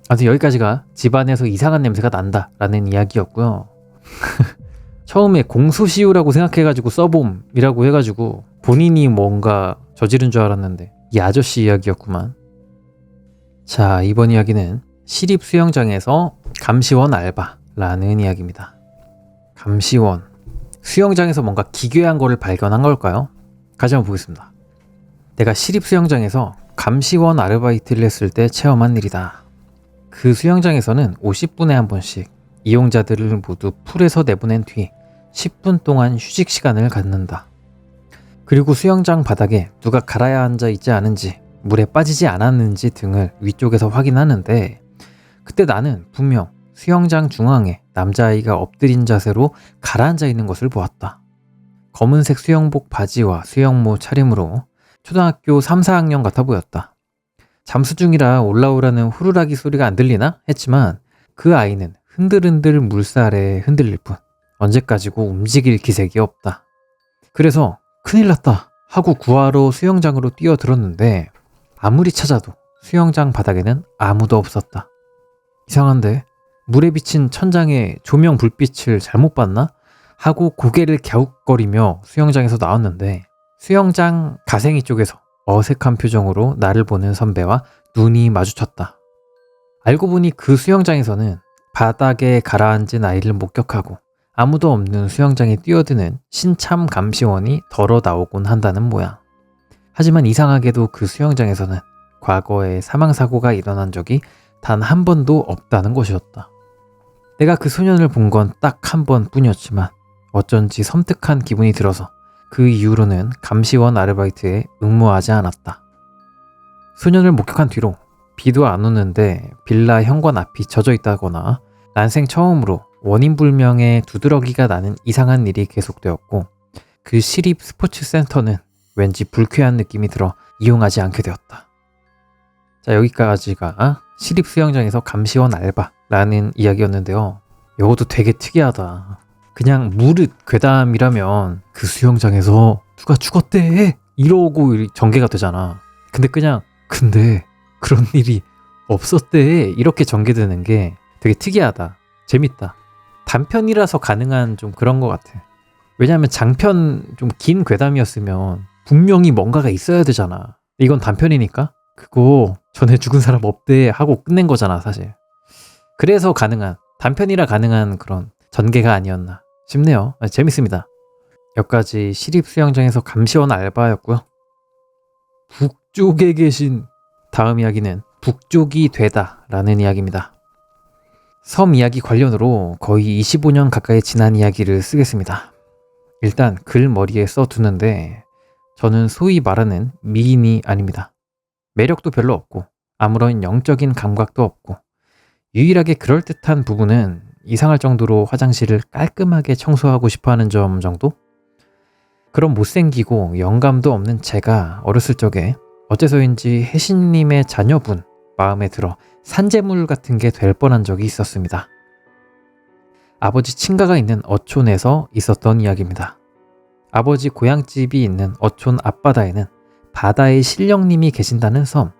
아무튼 여기까지가 집안에서 이상한 냄새가 난다라는 이야기였고요. 처음에 공소시효라고 생각해가지고 써봄이라고 해가지고 본인이 뭔가 저지른 줄 알았는데 이 아저씨 이야기였구만. 자, 이번 이야기는 시립 수영장에서 감시원 알바라는 이야기입니다. 감시원. 수영장에서 뭔가 기괴한 거를 발견한 걸까요? 같이 한번 보겠습니다. 내가 시립 수영장에서 감시원 아르바이트를 했을 때 체험한 일이다. 그 수영장에서는 50분에 한 번씩 이용자들을 모두 풀에서 내보낸 뒤 10분 동안 휴식 시간을 갖는다. 그리고 수영장 바닥에 누가 갈아야 앉아 있지 않은지, 물에 빠지지 않았는지 등을 위쪽에서 확인하는데 그때 나는 분명 수영장 중앙에 남자아이가 엎드린 자세로 가라앉아 있는 것을 보았다. 검은색 수영복 바지와 수영모 차림으로 초등학교 3, 4학년 같아 보였다. 잠수 중이라 올라오라는 후루라기 소리가 안 들리나 했지만 그 아이는 흔들흔들 물살에 흔들릴 뿐 언제까지고 움직일 기색이 없다. 그래서 큰일 났다 하고 구하러 수영장으로 뛰어들었는데 아무리 찾아도 수영장 바닥에는 아무도 없었다. 이상한데 물에 비친 천장에 조명 불빛을 잘못 봤나? 하고 고개를 갸웃거리며 수영장에서 나왔는데 수영장 가생이 쪽에서 어색한 표정으로 나를 보는 선배와 눈이 마주쳤다. 알고 보니 그 수영장에서는 바닥에 가라앉은 아이를 목격하고 아무도 없는 수영장에 뛰어드는 신참 감시원이 덜어 나오곤 한다는 모양. 하지만 이상하게도 그 수영장에서는 과거에 사망사고가 일어난 적이 단 한 번도 없다는 것이었다. 내가 그 소년을 본 건 딱 한 번뿐이었지만 어쩐지 섬뜩한 기분이 들어서 그 이후로는 감시원 아르바이트에 응모하지 않았다. 소년을 목격한 뒤로 비도 안 오는데 빌라 현관 앞이 젖어 있다거나 난생 처음으로 원인 불명의 두드러기가 나는 이상한 일이 계속되었고 그 시립 스포츠 센터는 왠지 불쾌한 느낌이 들어 이용하지 않게 되었다. 자, 여기까지가 시립 수영장에서 감시원 알바라는 이야기였는데요. 이것도 되게 특이하다. 그냥 무릇 괴담이라면 그 수영장에서 누가 죽었대 이러고 전개가 되잖아. 근데 그런 일이 없었대 이렇게 전개되는 게 되게 특이하다. 재밌다. 단편이라서 가능한 좀 그런 것 같아. 왜냐하면 장편 좀 긴 괴담이었으면 분명히 뭔가가 있어야 되잖아. 이건 단편이니까 그거 전에 죽은 사람 없대 하고 끝낸 거잖아 사실. 그래서 단편이라 가능한 그런 전개가 아니었나 싶네요. 재밌습니다. 여기까지 시립 수영장에서 감시원 알바였고요. 북쪽에 계신 다음 이야기는 북쪽이 되다라는 이야기입니다. 섬 이야기 관련으로 거의 25년 가까이 지난 이야기를 쓰겠습니다. 일단 글머리에 써두는데 저는 소위 말하는 미인이 아닙니다. 매력도 별로 없고 아무런 영적인 감각도 없고 유일하게 그럴듯한 부분은 이상할 정도로 화장실을 깔끔하게 청소하고 싶어하는 점 정도? 그런 못생기고 영감도 없는 제가 어렸을 적에 어째서인지 혜신님의 자녀분 마음에 들어 산재물 같은 게 될 뻔한 적이 있었습니다. 아버지 친가가 있는 어촌에서 있었던 이야기입니다. 아버지 고향집이 있는 어촌 앞바다에는 바다의 신령님이 계신다는 섬,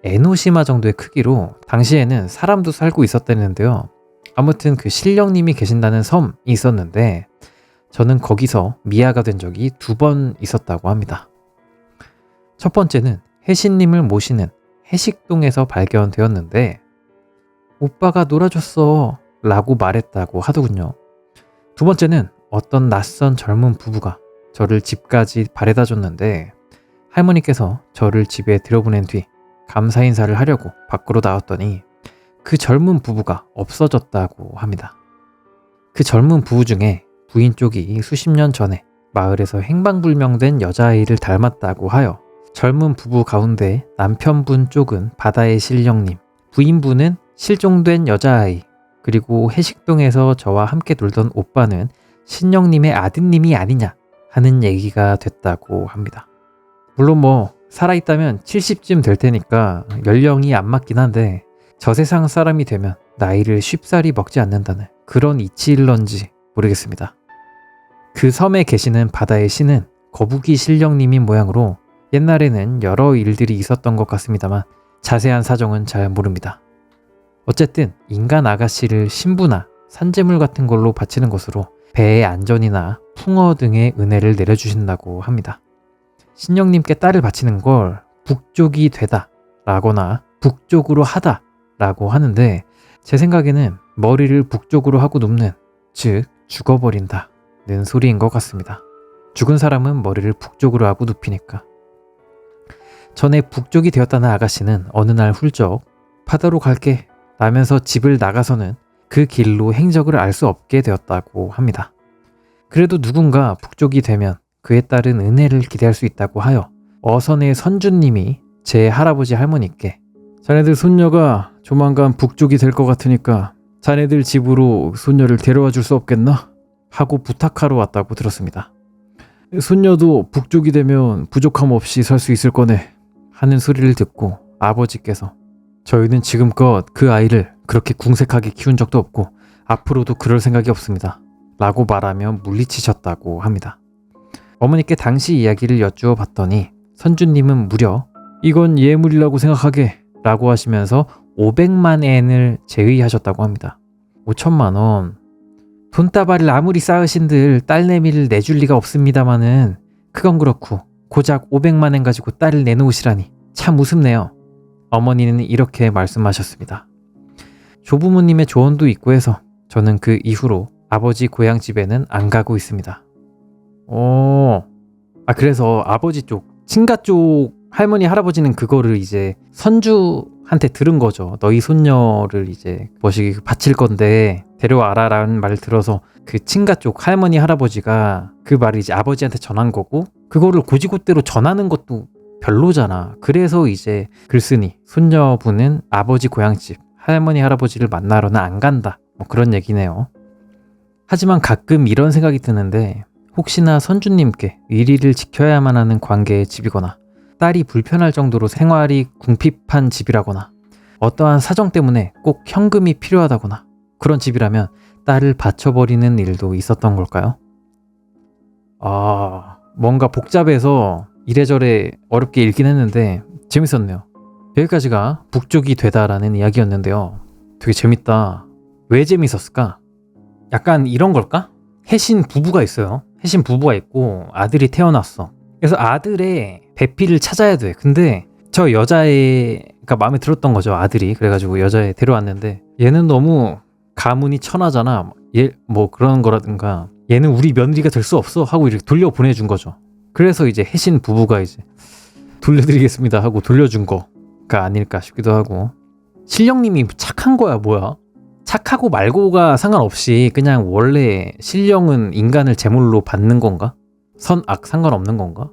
에노시마 정도의 크기로 당시에는 사람도 살고 있었다는데요. 아무튼 그 신령님이 계신다는 섬이 있었는데 저는 거기서 미아가 된 적이 2번 있었다고 합니다. 첫 번째는 혜신님을 모시는 해식동에서 발견되었는데 오빠가 놀아줬어 라고 말했다고 하더군요. 두 번째는 어떤 낯선 젊은 부부가 저를 집까지 바래다 줬는데 할머니께서 저를 집에 들여보낸 뒤 감사 인사를 하려고 밖으로 나왔더니 그 젊은 부부가 없어졌다고 합니다. 그 젊은 부부 중에 부인 쪽이 수십 년 전에 마을에서 행방불명된 여자아이를 닮았다고 하여 젊은 부부 가운데 남편분 쪽은 바다의 신령님, 부인분은 실종된 여자아이, 그리고 해식동에서 저와 함께 놀던 오빠는 신령님의 아드님이 아니냐 하는 얘기가 됐다고 합니다. 물론 살아있다면 70쯤 될 테니까 연령이 안 맞긴 한데 저 세상 사람이 되면 나이를 쉽사리 먹지 않는다는 그런 이치일런지 모르겠습니다. 그 섬에 계시는 바다의 신은 거북이 신령님인 모양으로 옛날에는 여러 일들이 있었던 것 같습니다만 자세한 사정은 잘 모릅니다. 어쨌든 인간 아가씨를 신부나 산재물 같은 걸로 바치는 것으로 배의 안전이나 풍어 등의 은혜를 내려주신다고 합니다. 신령님께 딸을 바치는 걸 북쪽이 되다 라거나 북쪽으로 하다 라고 하는데 제 생각에는 머리를 북쪽으로 하고 눕는, 즉 죽어버린다는 소리인 것 같습니다. 죽은 사람은 머리를 북쪽으로 하고 눕히니까. 전에 북쪽이 되었다는 아가씨는 어느 날 훌쩍 바다로 갈게 라면서 집을 나가서는 그 길로 행적을 알 수 없게 되었다고 합니다. 그래도 누군가 북쪽이 되면 그에 따른 은혜를 기대할 수 있다고 하여 어선의 선주님이 제 할아버지 할머니께 자네들 손녀가 조만간 북쪽이 될 것 같으니까 자네들 집으로 손녀를 데려와 줄 수 없겠나? 하고 부탁하러 왔다고 들었습니다. 손녀도 북쪽이 되면 부족함 없이 살 수 있을 거네 하는 소리를 듣고 아버지께서 저희는 지금껏 그 아이를 그렇게 궁색하게 키운 적도 없고 앞으로도 그럴 생각이 없습니다 라고 말하며 물리치셨다고 합니다. 어머니께 당시 이야기를 여쭈어 봤더니 선주님은 무려 이건 예물이라고 생각하게 라고 하시면서 500만 엔을 제의하셨다고 합니다. 5천만 원. 돈다발을 아무리 쌓으신들 딸내미를 내줄 리가 없습니다마는 그건 그렇고 고작 500만 엔 가지고 딸을 내놓으시라니 참 우습네요. 어머니는 이렇게 말씀하셨습니다. 조부모님의 조언도 있고 해서 저는 그 이후로 아버지 고향집에는 안 가고 있습니다. 그래서 아버지 쪽, 친가 쪽 할머니 할아버지는 그거를 이제 선주한테 들은 거죠. 너희 손녀를 이제 뭐시 바칠 건데 데려와라라는 말을 들어서 그 친가 쪽 할머니 할아버지가 그 말을 이제 아버지한테 전한 거고, 그거를 고지고대로 전하는 것도 별로잖아. 그래서 이제 글쓴이 손녀분은 아버지 고향집 할머니 할아버지를 만나러는 안 간다, 뭐 그런 얘기네요. 하지만 가끔 이런 생각이 드는데, 혹시나 선주님께 의리를 지켜야만 하는 관계의 집이거나 딸이 불편할 정도로 생활이 궁핍한 집이라거나 어떠한 사정 때문에 꼭 현금이 필요하다거나 그런 집이라면 딸을 바쳐버리는 일도 있었던 걸까요? 뭔가 복잡해서 이래저래 어렵게 읽긴 했는데 재밌었네요. 여기까지가 북쪽이 되다라는 이야기였는데요. 되게 재밌다. 왜 재밌었을까? 약간 이런 걸까? 해신 부부가 있어요. 해신 부부가 있고 아들이 태어났어. 그래서 아들의 배필을 찾아야 돼. 근데 저 여자애가 마음에 들었던 거죠, 아들이. 그래가지고 여자애 데려왔는데 얘는 너무 가문이 천하잖아. 얘 뭐 그런 거라든가 얘는 우리 며느리가 될 수 없어 하고 이렇게 돌려보내준 거죠. 그래서 이제 해신 부부가 이제 돌려드리겠습니다 하고 돌려준 거가 아닐까 싶기도 하고. 신령님이 착한 거야 뭐야? 착하고 말고가 상관없이 그냥 원래 신령은 인간을 제물로 받는 건가? 선악 상관없는 건가?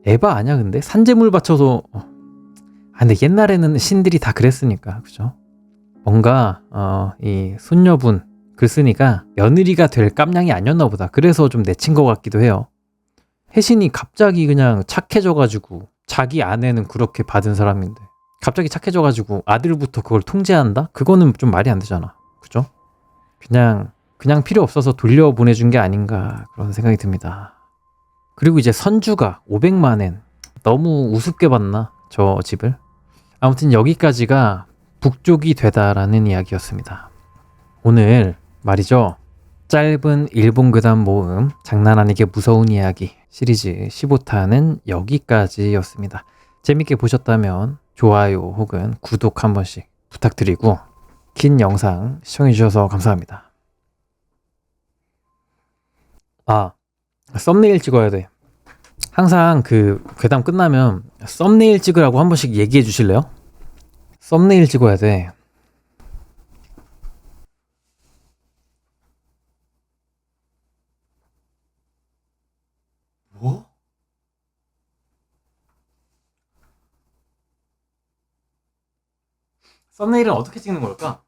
에바 아니야 근데? 산재물 바쳐서 근데 옛날에는 신들이 다 그랬으니까, 그죠? 뭔가 이 손녀분 글쓴이가 며느리가 될 깜냥이 아니었나 보다. 그래서 좀 내친 것 같기도 해요. 혜신이 갑자기 그냥 착해져가지고, 자기 아내는 그렇게 받은 사람인데 갑자기 착해져가지고 아들부터 그걸 통제한다? 그거는 좀 말이 안 되잖아, 그죠? 그냥 필요 없어서 돌려보내준 게 아닌가 그런 생각이 듭니다. 그리고 이제 선주가 500만엔 너무 우습게 봤나 저 집을. 아무튼 여기까지가 북쪽이 되다라는 이야기였습니다. 오늘 말이죠, 짧은 일본 괴담 모음 장난 아니게 무서운 이야기 시리즈 15탄은 여기까지였습니다. 재밌게 보셨다면 좋아요 혹은 구독 한 번씩 부탁드리고, 긴 영상 시청해주셔서 감사합니다. 썸네일 찍어야 돼. 항상 그 괴담 끝나면 썸네일 찍으라고 한 번씩 얘기해 주실래요? 썸네일 찍어야 돼. 뭐? 썸네일은 어떻게 찍는 걸까?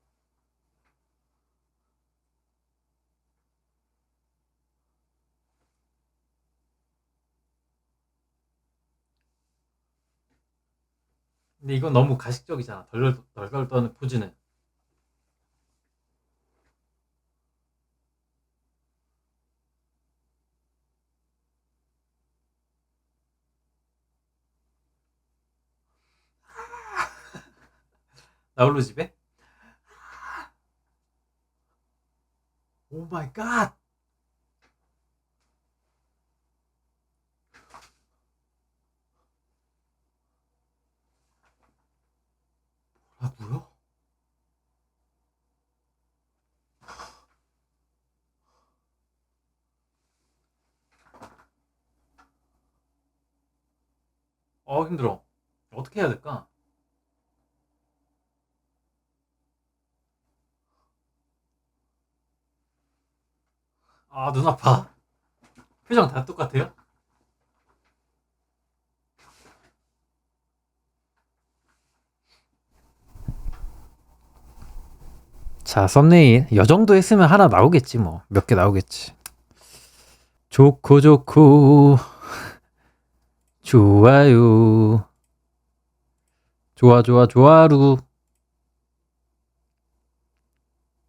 근데 이건 너무 가식적이잖아. 덜덜 떠는 포즈는. 나홀로 집에? 오 마이 갓! 뭐야? 힘들어. 어떻게 해야 될까? 눈 아파. 표정 다 똑같아요? 자, 썸네일 이 정도 했으면 하나 나오겠지 뭐. 몇 개 나오겠지. 좋고 좋아요. 좋아루